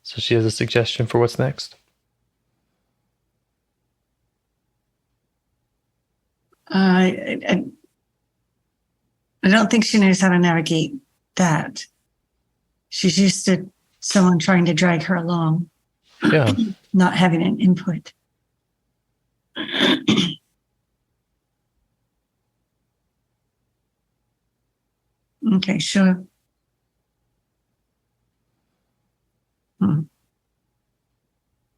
So she has a suggestion for what's next? I don't think she knows how to navigate that. She's used to someone trying to drag her along. Yeah. Not having an input. Okay, sure.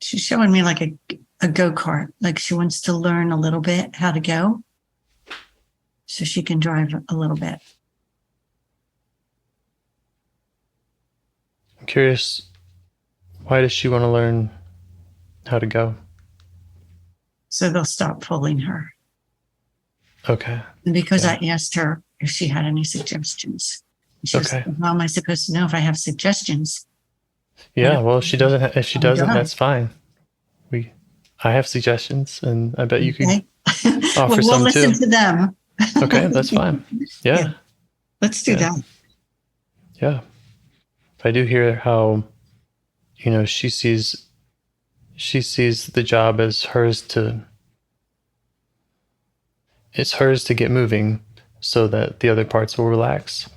She's showing me like a go-kart. Like she wants to learn a little bit how to go so she can drive a little bit. I'm curious, why does she want to learn how to go? So they'll stop pulling her. Okay. Because I asked her if she had any suggestions. She was like, how am I supposed to know if I have suggestions? Yeah, well, if she doesn't, that's fine. I have suggestions, and I bet you could Okay. offer Well, we'll some listen too. to them. Okay, that's fine. Yeah. Yeah, Let's do yeah, that. yeah. I do hear how, she sees the job as it's hers to get moving so that the other parts will relax.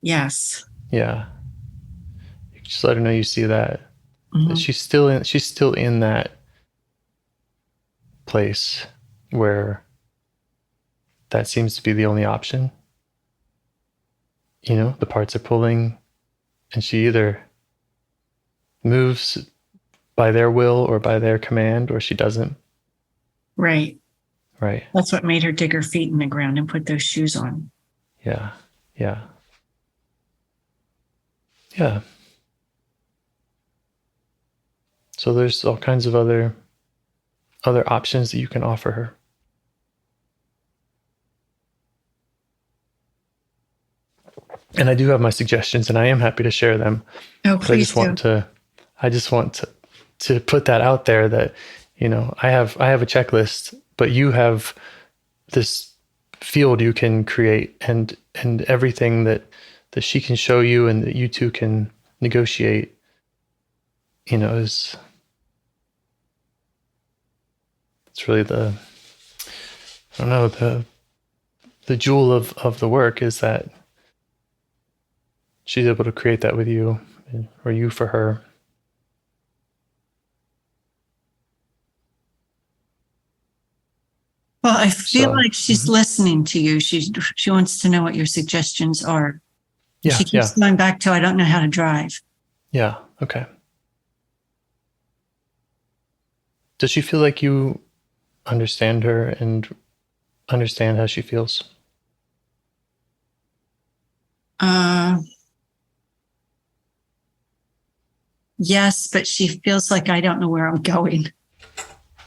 Yes. Yeah. You just let her know you see that. That Mhm. she's still in that place where that seems to be the only option. The parts are pulling, and she either moves by their will or by their command, or she doesn't. Right. Right. That's what made her dig her feet in the ground and put those shoes on. Yeah. Yeah. Yeah. So there's all kinds of other options that you can offer her. And I do have my suggestions, and I am happy to share them. Oh, But I please just want do. to put that out there that, I have a checklist, but you have this field you can create, and everything that she can show you and that you two can negotiate, is it's really I don't know, the jewel of the work is that she's able to create that with you, or you for her. Well, I feel So, like she's listening to you. She wants to know what your suggestions are. yeah, She keeps going back to, I don't know how to drive. yeah, okay. Does she feel like you understand her and understand how she feels? Yes, but she feels like I don't know where I'm going,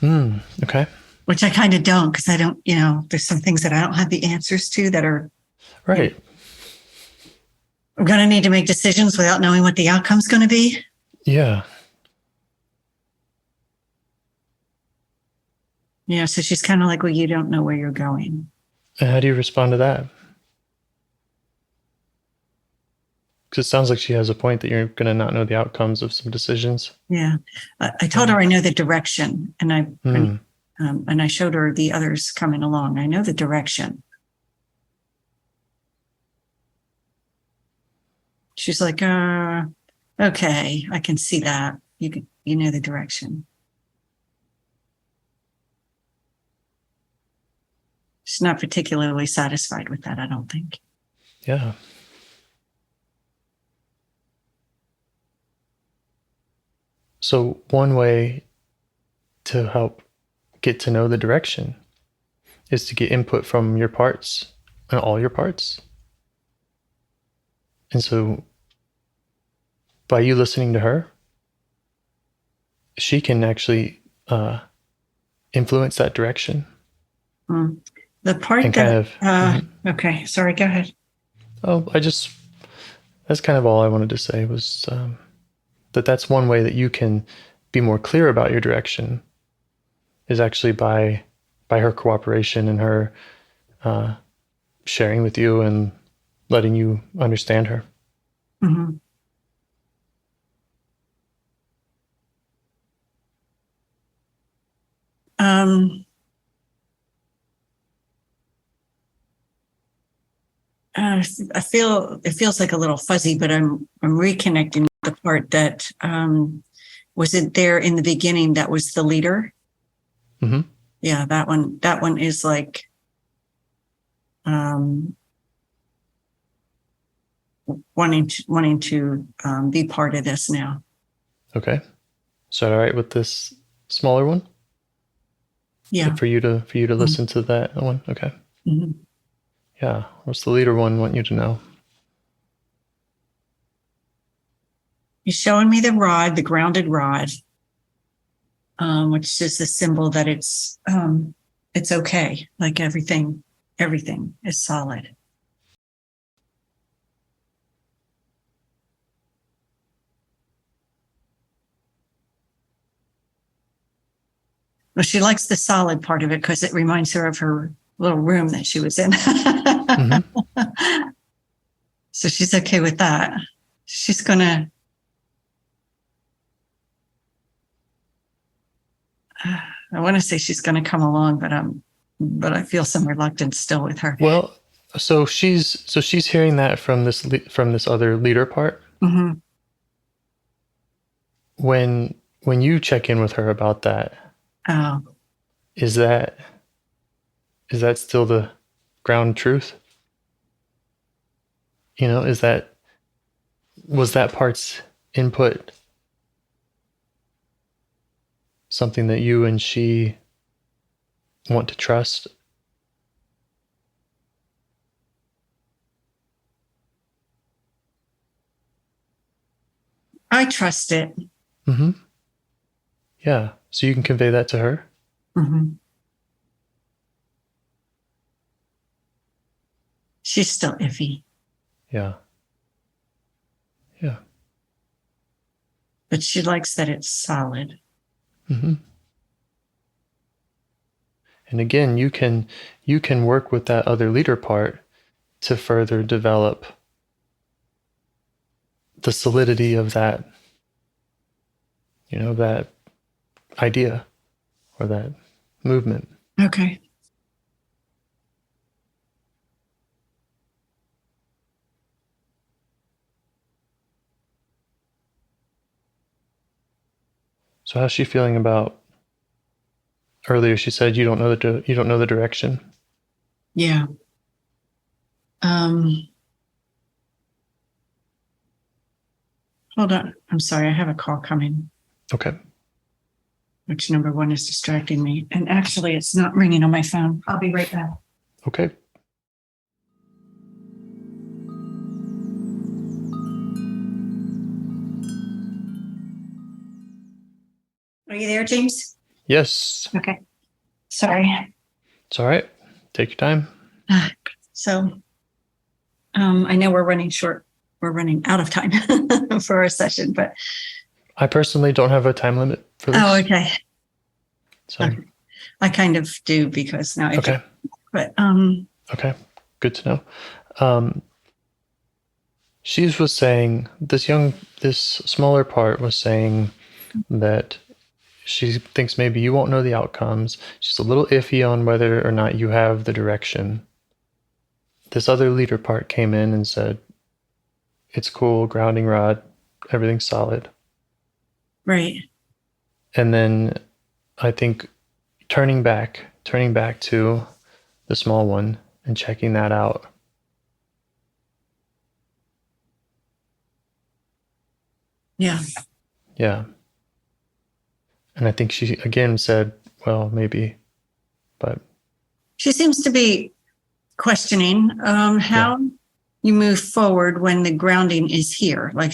Okay. which I kind of don't, because I don't, there's some things that I don't have the answers to that are, Right. I'm going to need to make decisions without knowing what the outcome's going to be. Yeah. Yeah. So she's kind of like, well, you don't know where you're going. And how do you respond to that? Because it sounds like she has a point that you're going to not know the outcomes of some decisions. Yeah. I told her I know the direction, and I showed her the others coming along. I know the direction. She's like, okay, I can see that. You know the direction. She's not particularly satisfied with that, I don't think. Yeah. So one way to help get to know the direction is to get input from your parts and all your parts. And so by you listening to her, she can actually influence that direction. The part and that, kind of, okay, sorry, go ahead. That's kind of all I wanted to say was that's one way that you can be more clear about your direction is actually by her cooperation and her sharing with you and letting you understand her. Mm-hmm. I feel it feels like a little fuzzy, but I'm reconnecting the part that was it there in the beginning. That was the leader. Mm-hmm. Yeah, that one. That one is like wanting to be part of this now. Okay. Is that all right with this smaller one? Yeah. For you to listen to that one. Okay. Mm-hmm. Yeah. What's the leader one want you to know? He's showing me the rod, the grounded rod, which is the symbol that it's okay. Like everything is solid. Well, she likes the solid part of it because it reminds her of her little room that she was in. So she's okay with that. She's gonna. I want to say she's going to come along, but I feel some reluctance still with her. Well, so she's hearing that from this other leader part. Mm-hmm. When you check in with her about that, Oh, is that still the ground truth? You know, was that part's input something that you and she want to trust? I trust it. Mm-hmm. Yeah. So you can convey that to her? Mm-hmm. She's still iffy. Yeah. Yeah. But she likes that it's solid. Mm-hmm. And again, you can work with that other leader part to further develop the solidity of that, that idea or that movement. Okay. So how's she feeling about earlier? She said you don't know the direction. Yeah. Hold on. I'm sorry. I have a call coming. Okay. Which number one is distracting me. And actually, it's not ringing on my phone. I'll be right back. Okay. Are you there, James? Yes. Okay. Sorry. It's all right. Take your time. So, I know we're running short. We're running out of time for our session, but I personally don't have a time limit for this. oh, okay. So Okay. I kind of do because now I okay. But Okay. Good to know. She was saying this smaller part was saying that she thinks maybe you won't know the outcomes. She's a little iffy on whether or not you have the direction. This other leader part came in and said, it's cool, grounding rod, everything's solid. right. And then I think turning back to the small one and checking that out. Yeah. Yeah. And I think she again said, well, maybe, but She seems to be questioning how you move forward when the grounding is here. Like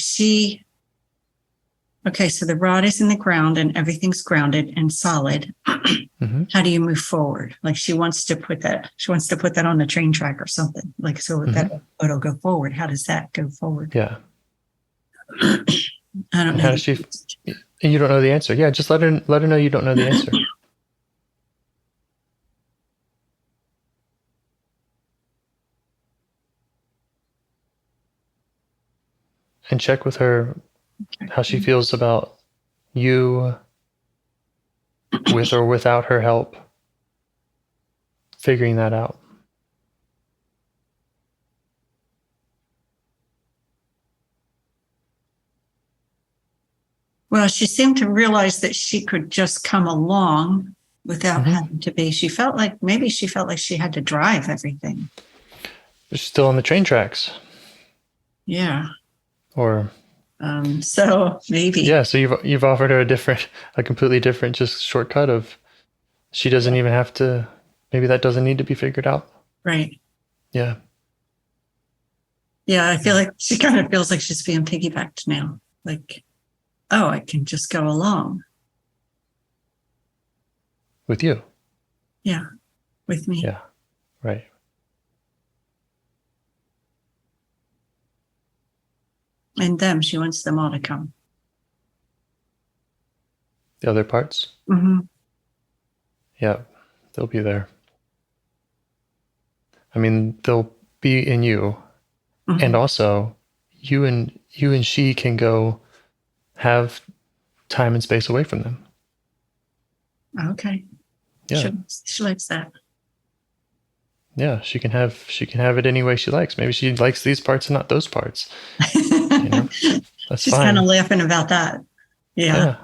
okay, so the rod is in the ground and everything's grounded and solid. mm-hmm. How do you move forward? Like she wants to put that on the train track or something. Like so that it'll go forward. How does that go forward? Yeah. I don't know. How does she? You don't know the answer. Yeah, just let her know you don't know the answer. And check with her how she feels about you with or without her help figuring that out. Well, she seemed to realize that she could just come along without having to be. She felt like she had to drive everything. She's still on the train tracks. Yeah. Or so maybe. Yeah, so you've offered her a completely different just shortcut of she doesn't even have to, maybe that doesn't need to be figured out. Right. Yeah. Yeah, I feel like she kind of feels like she's being piggybacked now. Like, oh, I can just go along. With you. Yeah, with me. Yeah, right. And them, she wants them all to come. The other parts? Mm-hmm. Yeah, they'll be there. I mean, they'll be in you, and also you and she can go have time and space away from them. Okay. Yeah. She likes that. Yeah, she can have it any way she likes. Maybe she likes these parts and not those parts. You know, that's She's fine. kind of laughing about that. Yeah.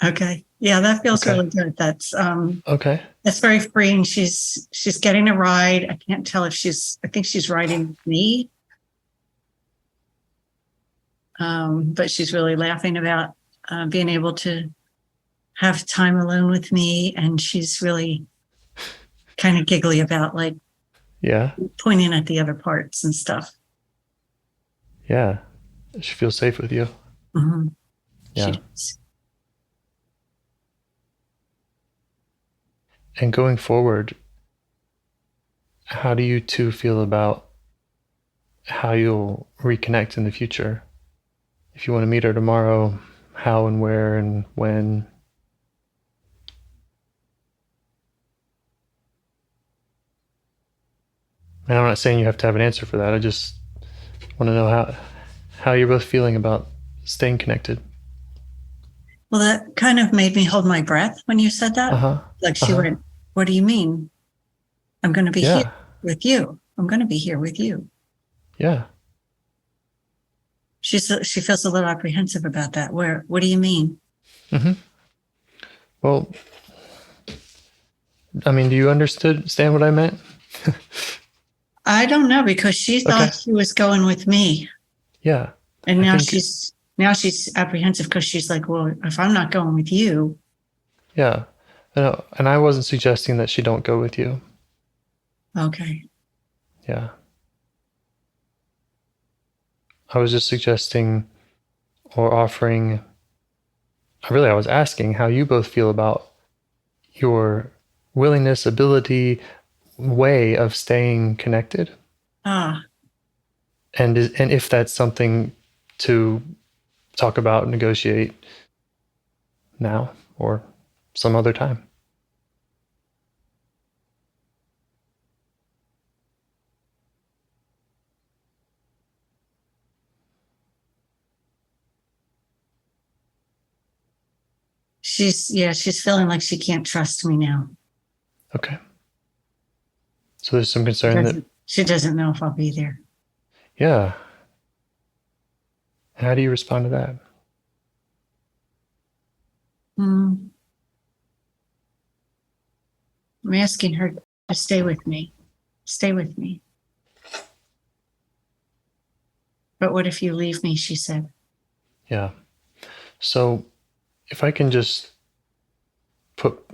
Okay. Yeah, that feels really good. That's okay. That's very freeing. She's getting a ride. I can't tell if I think she's riding with me. But she's really laughing about being able to have time alone with me. And she's really kind of giggly about like pointing at the other parts and stuff. Yeah. She feels safe with you. Mm-hmm. Yeah. She does. And going forward, how do you two feel about how you'll reconnect in the future? If you want to meet her tomorrow, how and where and when? And I'm not saying you have to have an answer for that. I just want to know how you're both feeling about staying connected. Well, that kind of made me hold my breath when you said that. Like she went, "What do you mean? I'm going to be here with you. I'm going to be here with you." Yeah. She feels a little apprehensive about that. What do you mean? Mm-hmm. Well, I mean, do you understand what I meant? I don't know, because she thought she was going with me. Yeah. And now she's apprehensive because she's like, well, if I'm not going with you. Yeah. And I wasn't suggesting that she don't go with you. Okay. Yeah. I was just suggesting or offering, I was asking how you both feel about your willingness, ability, way of staying connected. And if that's something to talk about, negotiate now or some other time. She's feeling like she can't trust me now. Okay. So there's some concern she doesn't know if I'll be there. Yeah. How do you respond to that? I'm asking her to stay with me. Stay with me. But what if you leave me, she said. Yeah. So if I can just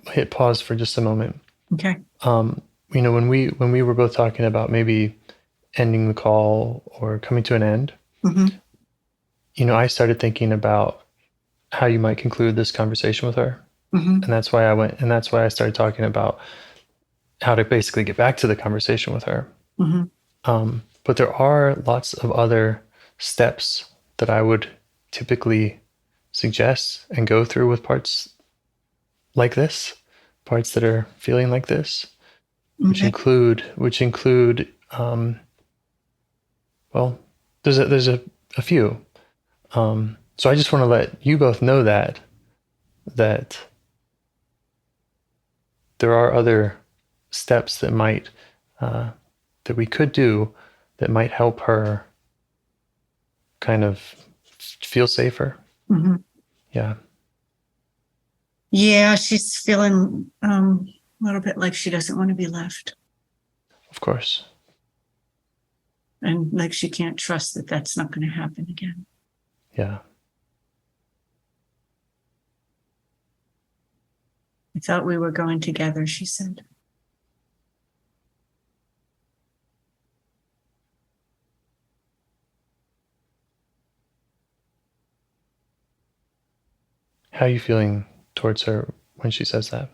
hit pause for just a moment. Okay. When we were both talking about maybe ending the call or coming to an end, I started thinking about how you might conclude this conversation with her. And that's why I started talking about how to basically get back to the conversation with her. But there are lots of other steps that I would typically suggest and go through with parts like this, parts that are feeling like this, which include well, there's a few. So I just want to let you both know that there are other steps that might that we could do that might help her kind of feel safer. Yeah. Yeah, she's feeling a little bit like she doesn't want to be left. Of course. And like she can't trust that that's not going to happen again. Yeah. I thought we were going together, she said. How are you feeling towards her when she says that?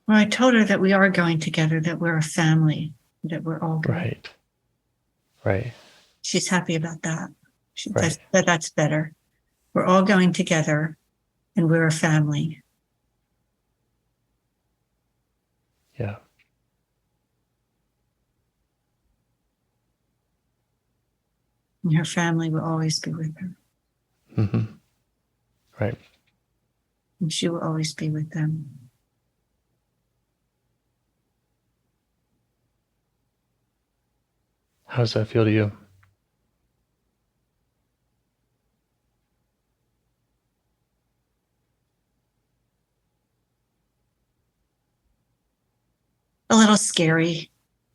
Well, I told her that we are going together, that we're a family, that we're all going. Right. Right. She's happy about that. Right. That's better. We're all going together and we're a family. Yeah. And her family will always be with her. Mm-hmm. Right. And she will always be with them. How does that feel to you? A little scary,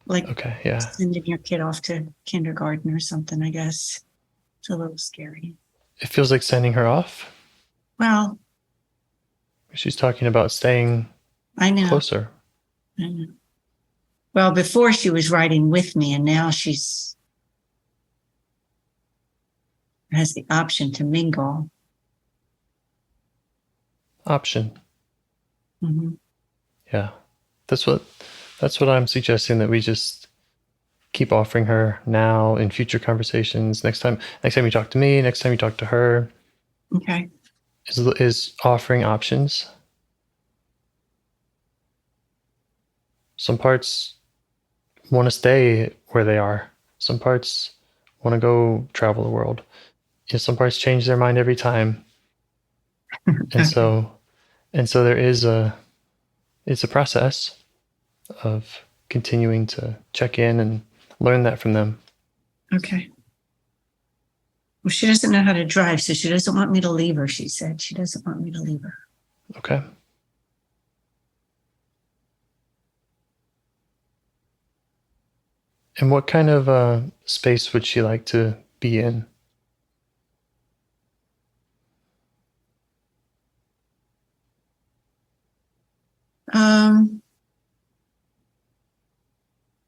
like Okay. Yeah. sending your kid off to kindergarten or something, I guess. It's a little scary. It feels like sending her off. Well, She's talking about staying I know. closer. I know. Well, before she was riding with me, and now she's has the option to mingle. Option. Mm-hmm. Yeah. That's what I'm suggesting, that we just keep offering her now in future conversations. Next time you talk to me, next time you talk to her, Okay. is offering options. Some parts want to stay where they are. Some parts want to go travel the world. Some parts change their mind every time. And so there is it's a process of continuing to check in and learn that from them. Okay. Well, she doesn't know how to drive, so she doesn't want me to leave her, she said. She doesn't want me to leave her. Okay. And what kind of space would she like to be in?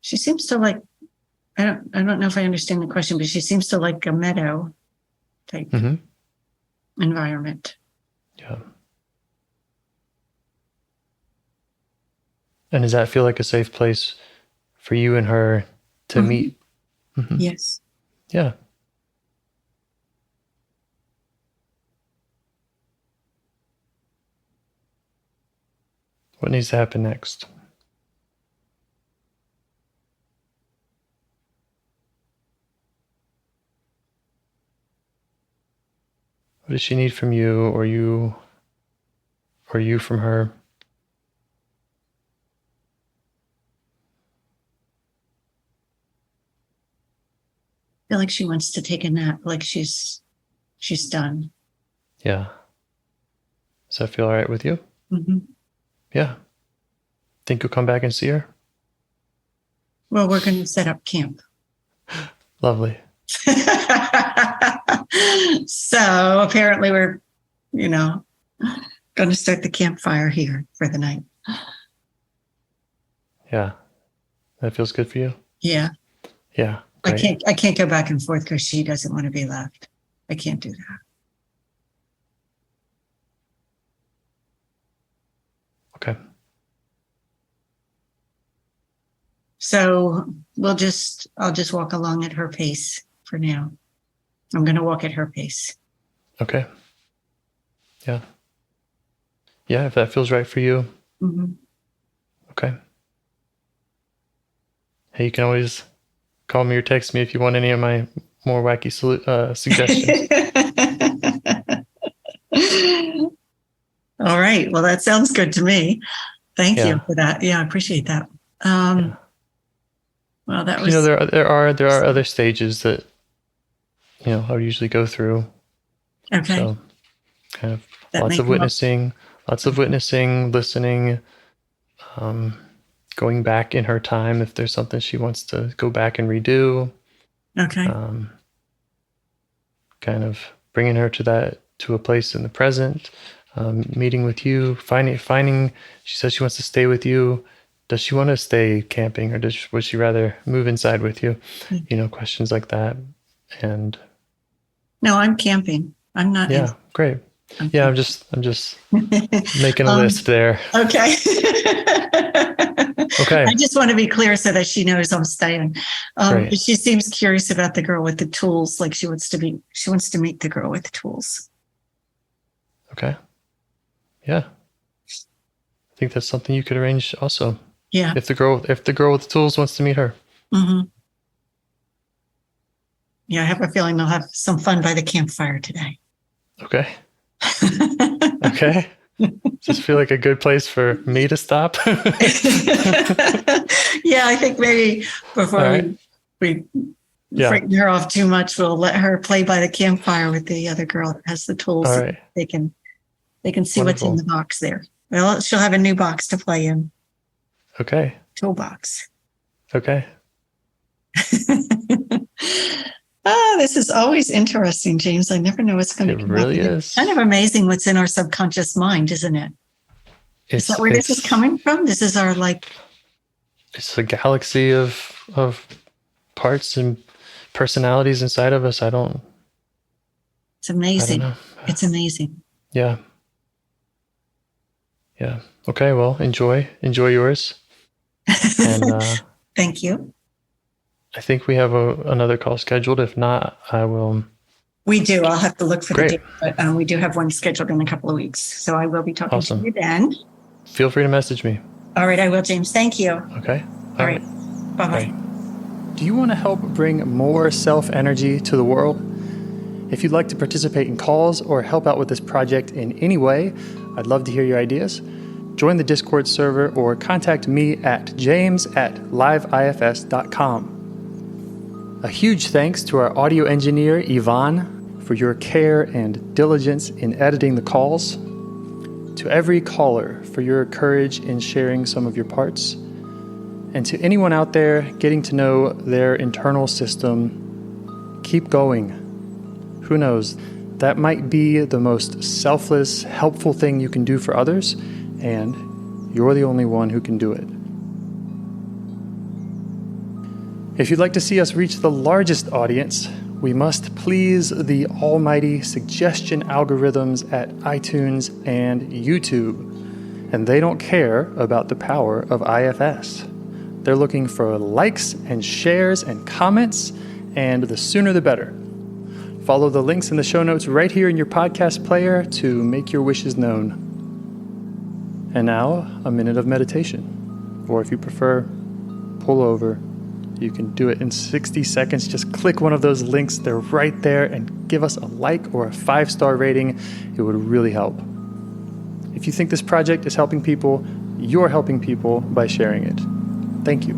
She seems to like, I don't know if I understand the question, but she seems to like a meadow type environment. Yeah. And does that feel like a safe place for you and her to meet? Mm-hmm. Yes. Yeah. What needs to happen next? What does she need from you, or you from her? I feel like she wants to take a nap, like she's done. Yeah. Does that feel all right with you? Mm-hmm. Yeah. Think you'll come back and see her? Well, we're going to set up camp. Lovely. So apparently we're, going to start the campfire here for the night. Yeah. That feels good for you? Yeah. Yeah. Great. I can't go back and forth because she doesn't want to be left. I can't do that. Okay. So I'll just walk along at her pace for now. I'm going to walk at her pace. Okay. Yeah. Yeah, if that feels right for you. Mm-hmm. Okay. Hey, you can always call me or text me if you want any of my more wacky suggestions. All right. Well, that sounds good to me. Thank you for that. Yeah, I appreciate that. Well, that was. There are other stages that I would usually go through. Okay. So, kind of lots of witnessing, listening, going back in her time if there's something she wants to go back and redo. Okay. Kind of bringing her to a place in the present, meeting with you, finding. She says she wants to stay with you. Does she want to stay camping, or would she rather move inside with you? Questions like that. And no, I'm camping. I'm not. Yeah, great. I'm just making a list there. Okay. Okay. I just want to be clear so that she knows I'm staying. Great. But she seems curious about the girl with the tools. Like she wants to meet the girl with the tools. Okay. Yeah. I think that's something you could arrange also. Yeah. If the girl with the tools wants to meet her. Mm-hmm. Yeah, I have a feeling they'll have some fun by the campfire today. Okay. Okay. Does this feel like a good place for me to stop? Yeah, I think maybe before right. we frighten her off too much, we'll let her play by the campfire with the other girl that has the tools. All right. They can see Wonderful. what's in the box there. Well, she'll have a new box to play in. Okay. Toolbox. Okay. This is always interesting, James. I never know what's going to come up. It really is. It's kind of amazing what's in our subconscious mind, isn't it? Is that where this is coming from? This is our It's a galaxy of parts and personalities inside of us. It's amazing. I don't know. It's amazing. Yeah. Yeah. Okay. Well, enjoy yours. And thank you. I think we have another call scheduled. If not, I will. We do. I'll have to look for the date, but we do have one scheduled in a couple of weeks. So I will be talking to you then. Feel free to message me. All right, I will, James. Thank you. Okay. All right. Bye-bye. Do you want to help bring more self-energy to the world? If you'd like to participate in calls or help out with this project in any way, I'd love to hear your ideas. Join the Discord server or contact me at james@liveifs.com. A huge thanks to our audio engineer, Yvonne, for your care and diligence in editing the calls. To every caller for your courage in sharing some of your parts. And to anyone out there getting to know their internal system, keep going. Who knows, that might be the most selfless, helpful thing you can do for others, and you're the only one who can do it. If you'd like to see us reach the largest audience, we must please the almighty suggestion algorithms at iTunes and YouTube. And they don't care about the power of IFS. They're looking for likes and shares and comments, and the sooner the better. Follow the links in the show notes right here in your podcast player to make your wishes known. And now, a minute of meditation. Or if you prefer, pull over. You can do it in 60 seconds. Just click one of those links. They're right there, and give us a like or a 5-star rating. It would really help. If you think this project is helping people, you're helping people by sharing it. Thank you.